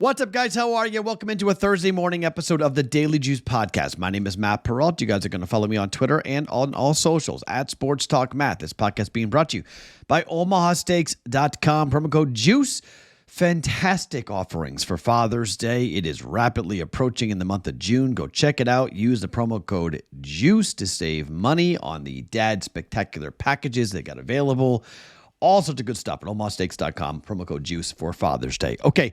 What's up, guys? How are you? Welcome into a Thursday morning episode of the Daily Juice Podcast. My name is Matt Perrault. You guys are going to follow me on Twitter and on all socials at Sports Talk Matt. This podcast being brought to you by OmahaSteaks.com. Promo code JUICE. Fantastic offerings for Father's Day. It is rapidly approaching in the month of June. Go check it out. Use the promo code JUICE to save money on the Dad Spectacular packages they got available. All sorts of good stuff at OmahaSteaks.com. Promo code JUICE for Father's Day. Okay.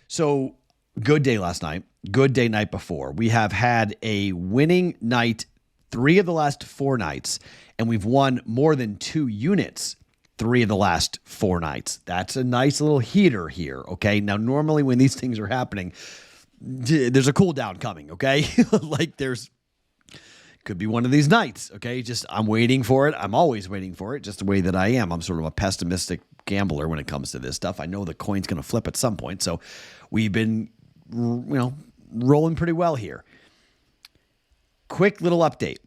So, good day last night, good day night before. We have had a winning night 3 of the last 4 nights, and we've won more than 2 units 3 of the last 4 nights. That's a nice little heater here, okay? Now, normally when these things are happening, there's a cool down coming, okay? Could be one of these nights, okay? Just I'm waiting for it. I'm always waiting for it, just the way that I am. I'm sort of a pessimistic gambler when it comes to this stuff. I know the coin's going to flip at some point, so we've been, rolling pretty well here. Quick little update.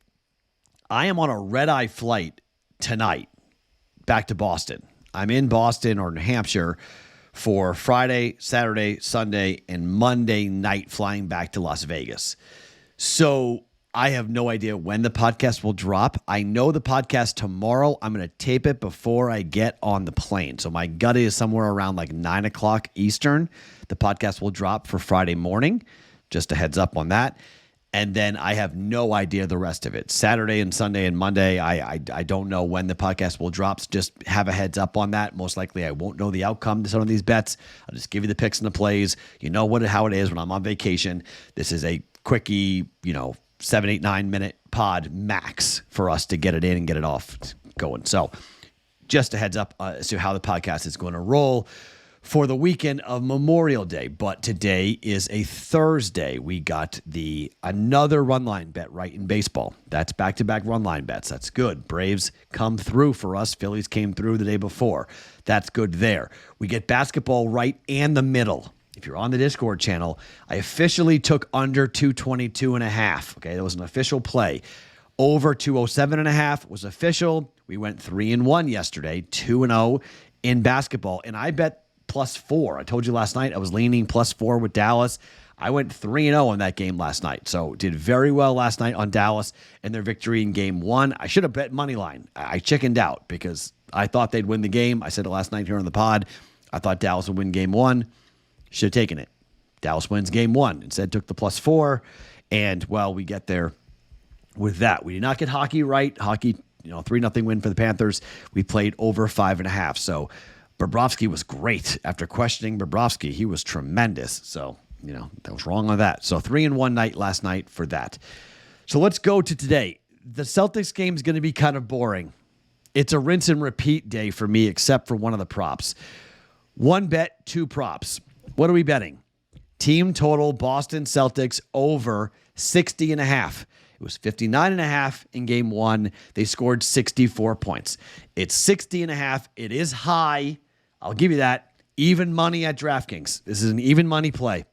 I am on a red-eye flight tonight back to Boston. I'm in Boston or New Hampshire for Friday, Saturday, Sunday, and Monday night flying back to Las Vegas. So I have no idea when the podcast will drop. I know the podcast tomorrow. I'm going to tape it before I get on the plane. So my gut is somewhere around like 9 o'clock Eastern. The podcast will drop for Friday morning. Just a heads up on that. And then I have no idea the rest of it. Saturday and Sunday and Monday, I don't know when the podcast will drop. So just have a heads up on that. Most likely I won't know the outcome to some of these bets. I'll just give you the picks and the plays. You know how it is when I'm on vacation. This is a quickie, 7, 8, 9 minute pod max for us to get it in and get it off going. So just a heads up as to how the podcast is going to roll for the weekend of Memorial Day. But today is a Thursday. We got another run line bet right in baseball. That's back-to-back run line bets. That's good. Braves come through for us. Phillies came through the day before. That's good there. We get basketball right and the middle. If you're on the Discord channel, I officially took under 222.5. Okay, that was an official play. Over 207.5 was official. We went 3-1 yesterday, 2-0 in basketball, and I bet +4. I told you last night I was leaning +4 with Dallas. I went 3-0 in that game last night, so did very well last night on Dallas and their victory in Game 1. I should have bet money line. I chickened out because I thought they'd win the game. I said it last night here on the pod. I thought Dallas would win Game 1. Should have taken it. Dallas wins Game 1. Instead, took the +4. And, we get there with that. We did not get hockey right. Hockey, 3-0 win for the Panthers. We played over 5.5. So, Bobrovsky was great. After questioning Bobrovsky, he was tremendous. So, that was wrong on that. So, 3-1 night last night for that. So, let's go to today. The Celtics game is going to be kind of boring. It's a rinse and repeat day for me, except for one of the props. 1 bet, 2 props. What are we betting? Team total Boston Celtics over 60.5. It was 59.5 in Game 1. They scored 64 points. It's 60.5. It is high. I'll give you that. Even money at DraftKings. This is an even money play.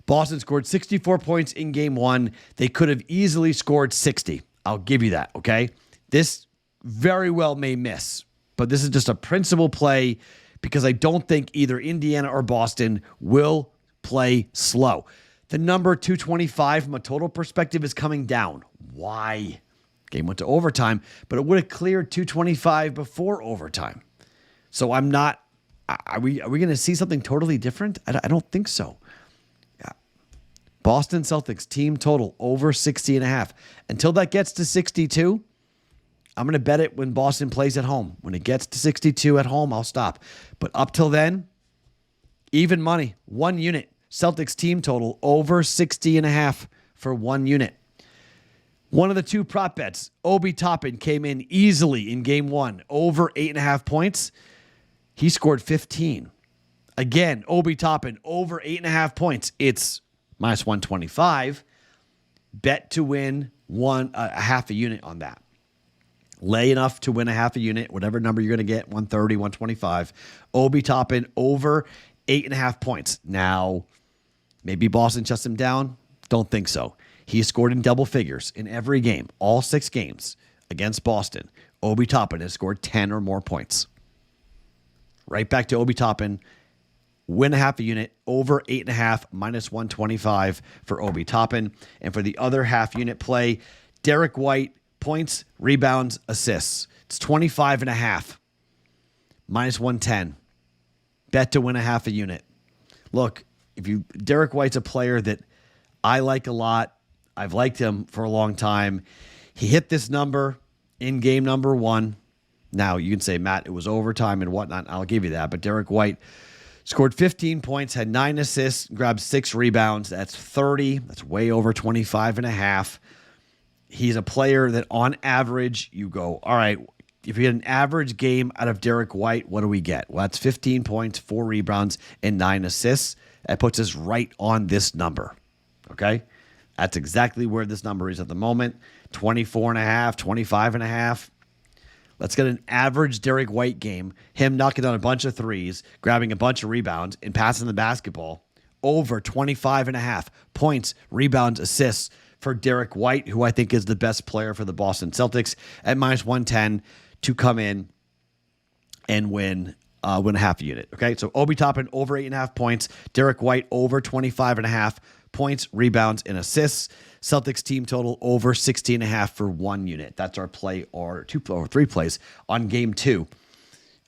Boston scored 64 points in Game 1. They could have easily scored 60. I'll give you that, okay? This very well may miss, but this is just a principal play because I don't think either Indiana or Boston will play slow. The number 225 from a total perspective is coming down. Why? Game went to overtime, but it would have cleared 225 before overtime. So I'm not. Are we going to see something totally different? I don't think so. Yeah. Boston Celtics team total over 60.5. Until that gets to 62, I'm going to bet it when Boston plays at home. When it gets to 62 at home, I'll stop. But up till then, even money, 1 unit. Celtics team total over 60.5 for 1 unit. One of the 2 prop bets, Obi Toppin came in easily in Game 1, over 8.5 points. He scored 15. Again, Obi Toppin over 8.5 points. It's -125. Bet to win a half a unit on that. Lay enough to win a half a unit, whatever number you're going to get, 130, 125. Obi Toppin over 8.5 points. Now, maybe Boston shuts him down. Don't think so. He has scored in double figures in every game, all 6 games against Boston. Obi Toppin has scored 10 or more points. Right back to Obi Toppin. win a half a unit, over 8.5, minus 125 for Obi Toppin. And for the other half unit play, Derek White, points, rebounds, assists. It's 25.5, minus 110. Bet to win a half a unit. Look, Derek White's a player that I like a lot. I've liked him for a long time. He hit this number in game number 1. Now, you can say, Matt, it was overtime and whatnot. I'll give you that. But Derek White scored 15 points, had 9 assists, grabbed 6 rebounds. That's 30. That's way over 25.5. He's a player that on average, you go, all right, if you get an average game out of Derek White, what do we get? Well, that's 15 points, 4 rebounds, and 9 assists. That puts us right on this number. Okay? That's exactly where this number is at the moment. 24.5, 25.5. Let's get an average Derek White game, him knocking down a bunch of threes, grabbing a bunch of rebounds, and passing the basketball. Over 25.5 points, rebounds, assists for Derek White, who I think is the best player for the Boston Celtics, at minus 110 to come in and win a half unit. Okay, so Obi Toppin over 8.5 points, Derek White over 25.5 points, rebounds, and assists. Celtics team total over 16.5 for 1 unit. That's our play or 2 or 3 plays on game 2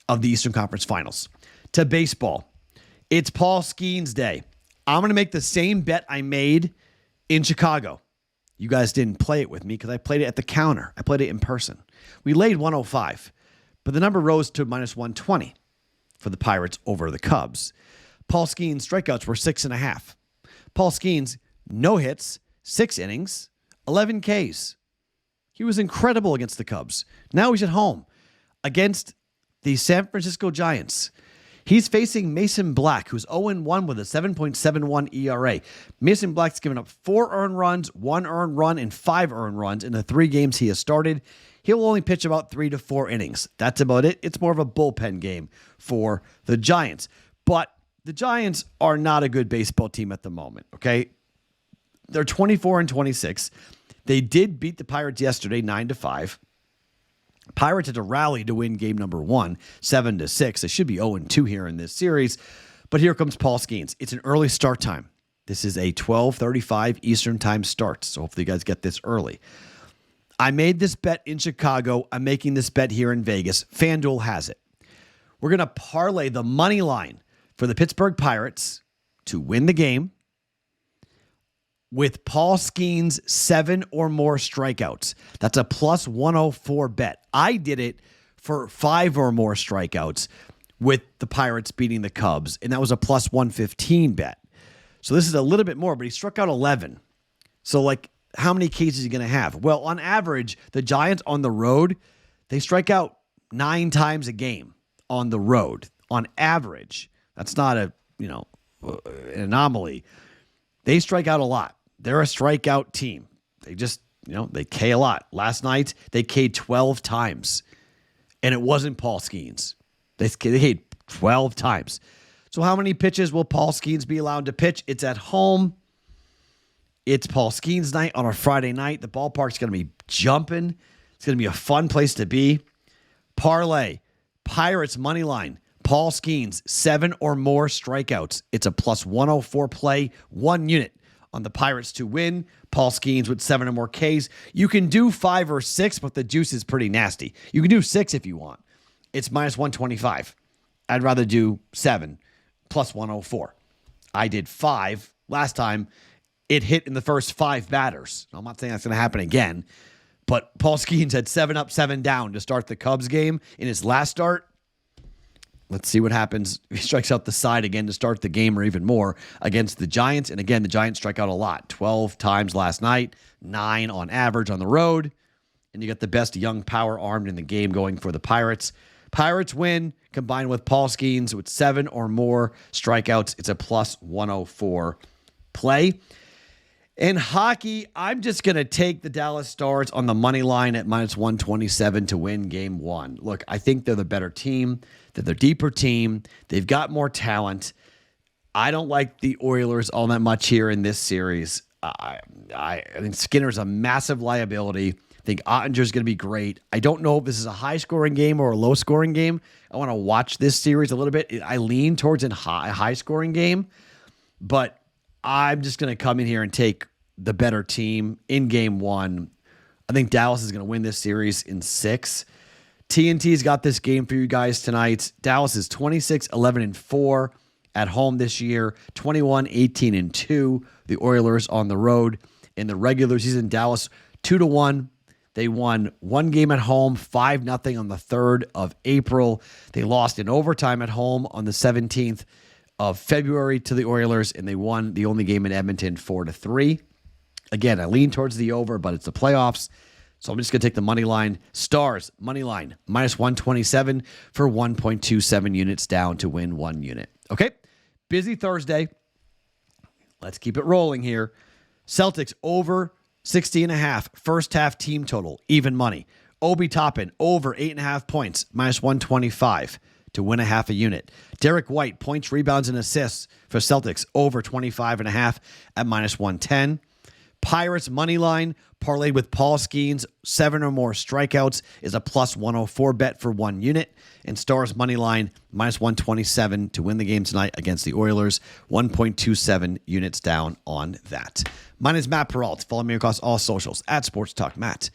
of the Eastern Conference Finals. To baseball, it's Paul Skenes Day. I'm going to make the same bet I made in Chicago. You guys didn't play it with me because I played it at the counter. I played it in person. We laid 105, but the number rose to minus 120 for the Pirates over the Cubs. Paul Skenes' strikeouts were 6.5. Paul Skenes, no hits, 6 innings, 11 Ks. He was incredible against the Cubs. Now he's at home against the San Francisco Giants. He's facing Mason Black, who's 0-1 with a 7.71 ERA. Mason Black's given up 4 earned runs, 1 earned run, and 5 earned runs in the 3 games he has started. He'll only pitch about 3 to 4 innings. That's about it. It's more of a bullpen game for the Giants. But the Giants are not a good baseball team at the moment, okay? They're 24-26. They did beat the Pirates yesterday, 9-5. Pirates had to rally to win game number 1, 7-6. They should be 0-2 here in this series. But here comes Paul Skenes. It's an early start time. This is a 12:35 Eastern time start, so hopefully you guys get this early. I made this bet in Chicago. I'm making this bet here in Vegas. FanDuel has it. We're going to parlay the money line for the Pittsburgh Pirates to win the game with Paul Skenes' 7 or more strikeouts. That's a plus 104 bet. I did it for 5 or more strikeouts with the Pirates beating the Cubs, and that was a plus 115 bet. So this is a little bit more, but he struck out 11. So, how many Ks is he going to have? Well, on average, the Giants on the road, they strike out 9 times a game on the road. On average, that's not an anomaly. They strike out a lot. They're a strikeout team. They just, they K a lot. Last night, they K'd 12 times, and it wasn't Paul Skenes. They K'd 12 times. So how many pitches will Paul Skenes be allowed to pitch? It's at home. It's Paul Skenes night on a Friday night. The ballpark's going to be jumping. It's going to be a fun place to be. Parlay, Pirates money line, Paul Skenes, 7 or more strikeouts. It's a plus 104 play, 1 unit on the Pirates to win. Paul Skenes with 7 or more Ks. You can do 5 or 6, but the juice is pretty nasty. You can do 6 if you want. It's minus 125. I'd rather do 7 plus 104. I did 5 last time. It hit in the first 5 batters. I'm not saying that's going to happen again, but Paul Skenes had 7 up, 7 down to start the Cubs game in his last start. Let's see what happens. He strikes out the side again to start the game or even more against the Giants. And again, the Giants strike out a lot. 12 times last night, 9 on average on the road. And you got the best young power armed in the game going for the Pirates. Pirates win combined with Paul Skenes with 7 or more strikeouts. It's a plus 104 play. In hockey, I'm just going to take the Dallas Stars on the money line at minus 127 to win game 1. Look, I think they're the better team. They're the deeper team. They've got more talent. I don't like the Oilers all that much here in this series. I think Skinner's a massive liability. think Ottinger's going to be great. I don't know if this is a high-scoring game or a low-scoring game. I want to watch this series a little bit. I lean towards a high-scoring game, but I'm just going to come in here and take the better team in game one. I think Dallas is going to win this series in 6. TNT's got this game for you guys tonight. Dallas is 26-11-4 at home this year, 21-18-2. The Oilers on the road. In the regular season, Dallas 2-1. They won one game at home, 5-0 on the 3rd of April. They lost in overtime at home on the 17th of February to the Oilers, and they won the only game in Edmonton 4-3. Again, I lean towards the over, but it's the playoffs. So I'm just going to take the money line. Stars, money line, -127 for 1.27 units down to win 1 unit. Okay, busy Thursday. Let's keep it rolling here. Celtics over 60.5. First half team total, even money. Obi Toppin over 8.5 points, -125 to win a half a unit. Derek White, points, rebounds, and assists for Celtics over 25.5 at -110. Pirates money line, parlayed with Paul Skenes, 7 or more strikeouts is a +104 bet for 1 unit. And Stars money line, -127 to win the game tonight against the Oilers, 1.27 units down on that. My name is Matt Perrault. Follow me across all socials at Sports Talk Matt.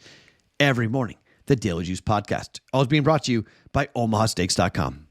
Every morning, the Daily Juice Podcast. Always being brought to you by OmahaSteaks.com.